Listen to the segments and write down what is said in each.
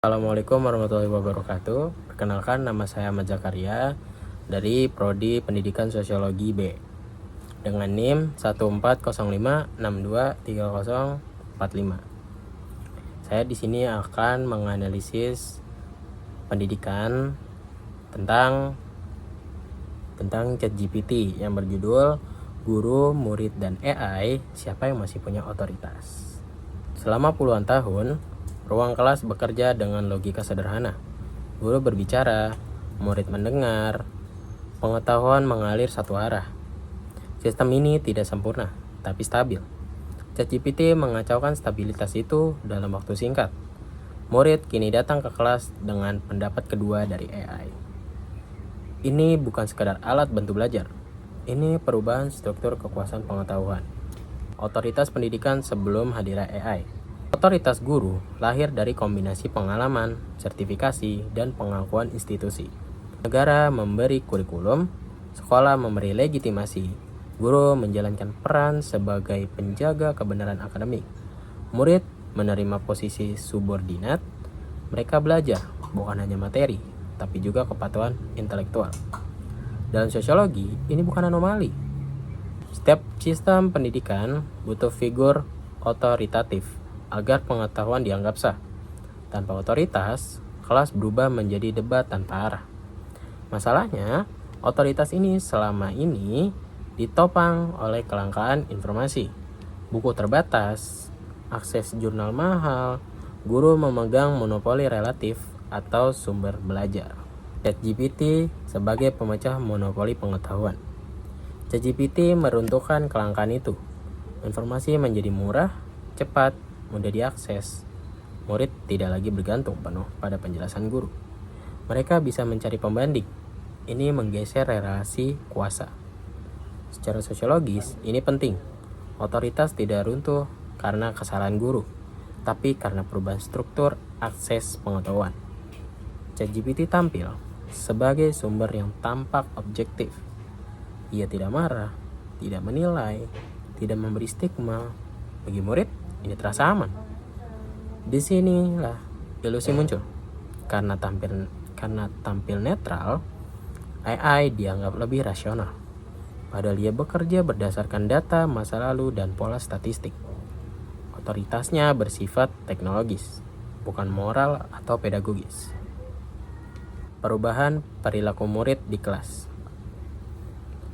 Assalamualaikum warahmatullahi wabarakatuh. Perkenalkan, nama saya Ahmad Zakaria dari Prodi Pendidikan Sosiologi B dengan NIM 1405623045. Saya di sini akan menganalisis pendidikan tentang ChatGPT yang berjudul Guru, Murid, dan AI, siapa yang masih punya otoritas? Selama puluhan tahun, ruang kelas bekerja dengan logika sederhana. Guru berbicara, murid mendengar, pengetahuan mengalir satu arah. Sistem ini tidak sempurna, tapi stabil. ChatGPT mengacaukan stabilitas itu dalam waktu singkat. Murid kini datang ke kelas dengan pendapat kedua dari AI. Ini bukan sekadar alat bantu belajar. Ini perubahan struktur kekuasaan pengetahuan. Otoritas pendidikan sebelum hadirnya AI. Otoritas guru lahir dari kombinasi pengalaman, sertifikasi, dan pengakuan institusi. Negara memberi kurikulum, sekolah memberi legitimasi, guru menjalankan peran sebagai penjaga kebenaran akademik. Murid menerima posisi subordinat, mereka belajar bukan hanya materi, tapi juga kepatuhan intelektual. Dalam sosiologi, ini bukan anomali. Setiap sistem pendidikan butuh figur otoritatif agar pengetahuan dianggap sah. Tanpa otoritas, kelas berubah menjadi debat tanpa arah. Masalahnya, otoritas ini selama ini ditopang oleh kelangkaan informasi. Buku terbatas, akses jurnal mahal, guru memegang monopoli relatif atau sumber belajar. ChatGPT sebagai pemecah monopoli pengetahuan. ChatGPT meruntuhkan kelangkaan itu. Informasi menjadi murah, cepat, mudah diakses. Murid tidak lagi bergantung penuh pada penjelasan guru. Mereka bisa mencari pembanding. Ini menggeser relasi kuasa. Secara sosiologis, ini penting. Otoritas tidak runtuh karena kesalahan guru, tapi karena perubahan struktur akses pengetahuan. ChatGPT tampil sebagai sumber yang tampak objektif. Ia tidak marah, tidak menilai, tidak memberi stigma. Bagi murid, ini terasa aman. Disinilah ilusi muncul. Karena tampil netral, AI dianggap lebih rasional. Padahal ia bekerja berdasarkan data masa lalu dan pola statistik. Otoritasnya bersifat teknologis, bukan moral atau pedagogis. Perubahan perilaku murid di kelas.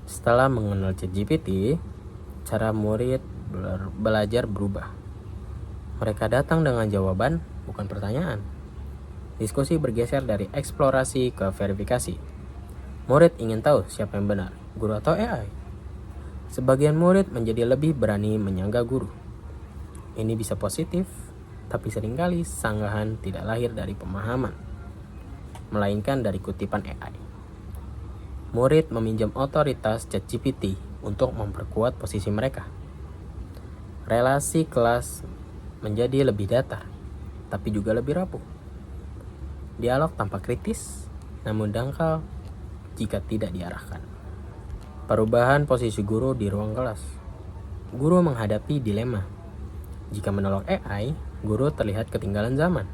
Setelah mengenal ChatGPT, cara murid belajar berubah. Mereka datang dengan jawaban, bukan pertanyaan. Diskusi bergeser dari eksplorasi ke verifikasi. Murid ingin tahu siapa yang benar, guru atau AI. Sebagian murid menjadi lebih berani menyangga guru. Ini bisa positif, tapi seringkali sanggahan tidak lahir dari pemahaman, melainkan dari kutipan AI. Murid meminjam otoritas ChatGPT untuk memperkuat posisi mereka. Relasi kelas menjadi lebih datar, tapi juga lebih rapuh. Dialog tanpa kritis, namun dangkal jika tidak diarahkan. Perubahan posisi guru di ruang kelas. Guru menghadapi dilema. Jika menolak AI, guru terlihat ketinggalan zaman.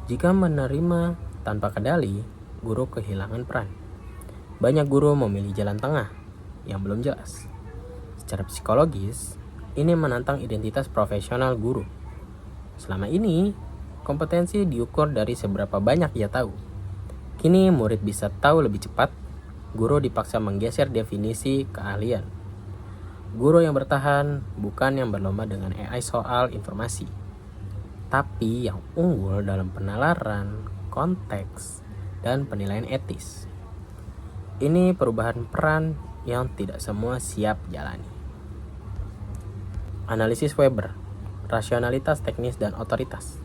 Jika menerima tanpa kendali, guru kehilangan peran. Banyak guru memilih jalan tengah yang belum jelas. Secara psikologis, ini menantang identitas profesional guru. Selama ini, kompetensi diukur dari seberapa banyak ia tahu. Kini murid bisa tahu lebih cepat, guru dipaksa menggeser definisi keahlian. Guru yang bertahan bukan yang berlomba dengan AI soal informasi, tapi yang unggul dalam penalaran, konteks, dan penilaian etis. Ini perubahan peran yang tidak semua siap jalani. Analisis Weber, rasionalitas teknis dan otoritas.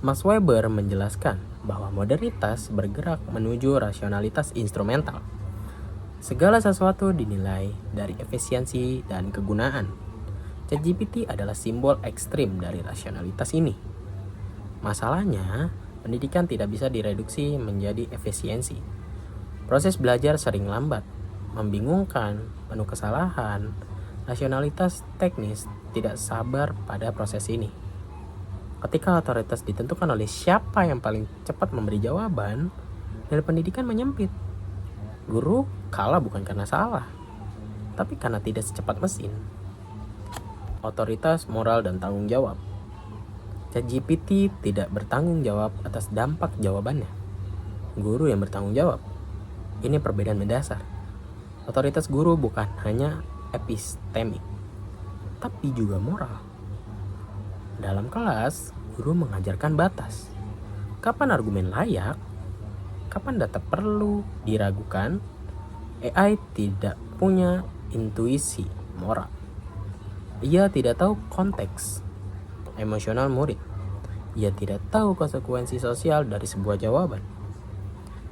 Max Weber menjelaskan bahwa modernitas bergerak menuju rasionalitas instrumental. Segala sesuatu dinilai dari efisiensi dan kegunaan. ChatGPT adalah simbol ekstrim dari rasionalitas ini. Masalahnya, pendidikan tidak bisa direduksi menjadi efisiensi. Proses belajar sering lambat, membingungkan, penuh kesalahan. Rasionalitas teknis tidak sabar pada proses ini. Ketika otoritas ditentukan oleh siapa yang paling cepat memberi jawaban, nilai pendidikan menyempit. Guru kalah bukan karena salah, tapi karena tidak secepat mesin. Otoritas, moral, dan tanggung jawab. ChatGPT tidak bertanggung jawab atas dampak jawabannya. Guru yang bertanggung jawab. Ini perbedaan mendasar. Otoritas guru bukan hanya epistemik, tapi juga moral. Dalam kelas, guru mengajarkan batas. Kapan argumen layak? Kapan data perlu diragukan? AI tidak punya intuisi moral. Ia tidak tahu konteks emosional murid. Ia tidak tahu konsekuensi sosial dari sebuah jawaban.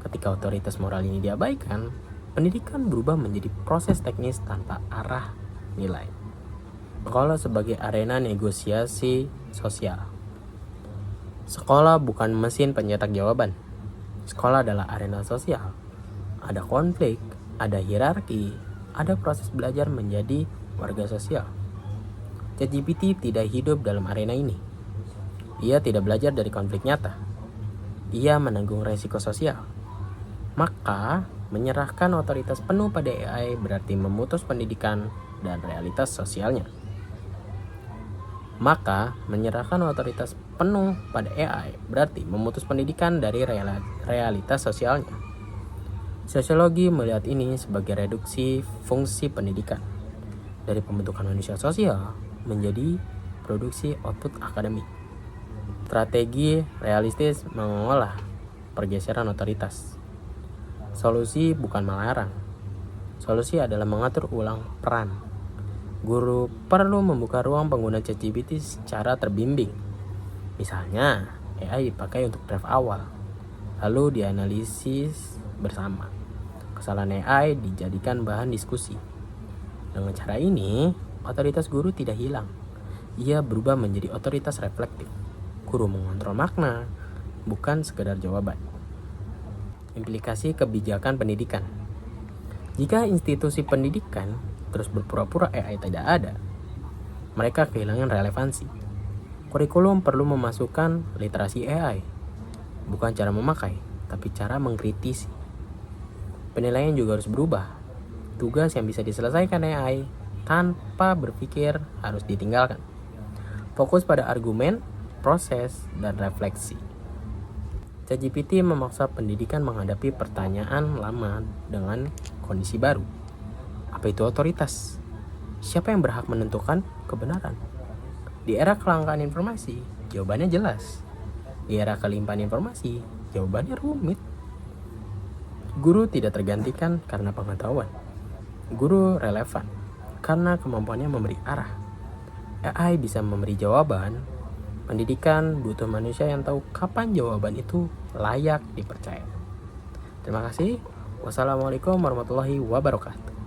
Ketika otoritas moral ini diabaikan, pendidikan berubah menjadi proses teknis tanpa arah nilai. Sekolah sebagai arena negosiasi sosial. Sekolah bukan mesin pencetak jawaban. Sekolah adalah arena sosial. Ada konflik, ada hierarki, ada proses belajar menjadi warga sosial. ChatGPT tidak hidup dalam arena ini. Ia tidak belajar dari konflik nyata. Ia menanggung resiko sosial. Maka, menyerahkan otoritas penuh pada AI berarti memutus pendidikan dan realitas sosialnya. Maka, menyerahkan otoritas penuh pada AI berarti memutus pendidikan dari realitas sosialnya. Sosiologi melihat ini sebagai reduksi fungsi pendidikan dari pembentukan manusia sosial menjadi produksi output akademik. Strategi realistis mengolah pergeseran otoritas. Solusi bukan melarang. Solusi adalah mengatur ulang peran. Guru perlu membuka ruang pengguna ChatGPT secara terbimbing. Misalnya, AI dipakai untuk draft awal, lalu dianalisis bersama. Kesalahan AI dijadikan bahan diskusi. Dengan cara ini, otoritas guru tidak hilang. Ia berubah menjadi otoritas reflektif. Guru mengontrol makna, bukan sekedar jawaban. Implikasi kebijakan pendidikan. Jika institusi pendidikan terus berpura-pura AI tidak ada, mereka kehilangan relevansi. Kurikulum perlu memasukkan literasi AI, bukan cara memakai, tapi cara mengkritisi. Penilaian juga harus berubah. Tugas yang bisa diselesaikan AI tanpa berpikir harus ditinggalkan. Fokus pada argumen, proses, dan refleksi. ChatGPT memaksa pendidikan menghadapi pertanyaan lama dengan kondisi baru. Apa itu otoritas? Siapa yang berhak menentukan kebenaran? Di era kelangkaan informasi, jawabannya jelas. Di era kelimpahan informasi, jawabannya rumit. Guru tidak tergantikan karena pengetahuan. Guru relevan karena kemampuannya memberi arah. AI bisa memberi jawaban. Pendidikan butuh manusia yang tahu kapan jawaban itu layak dipercaya. Terima kasih. Wassalamualaikum warahmatullahi wabarakatuh.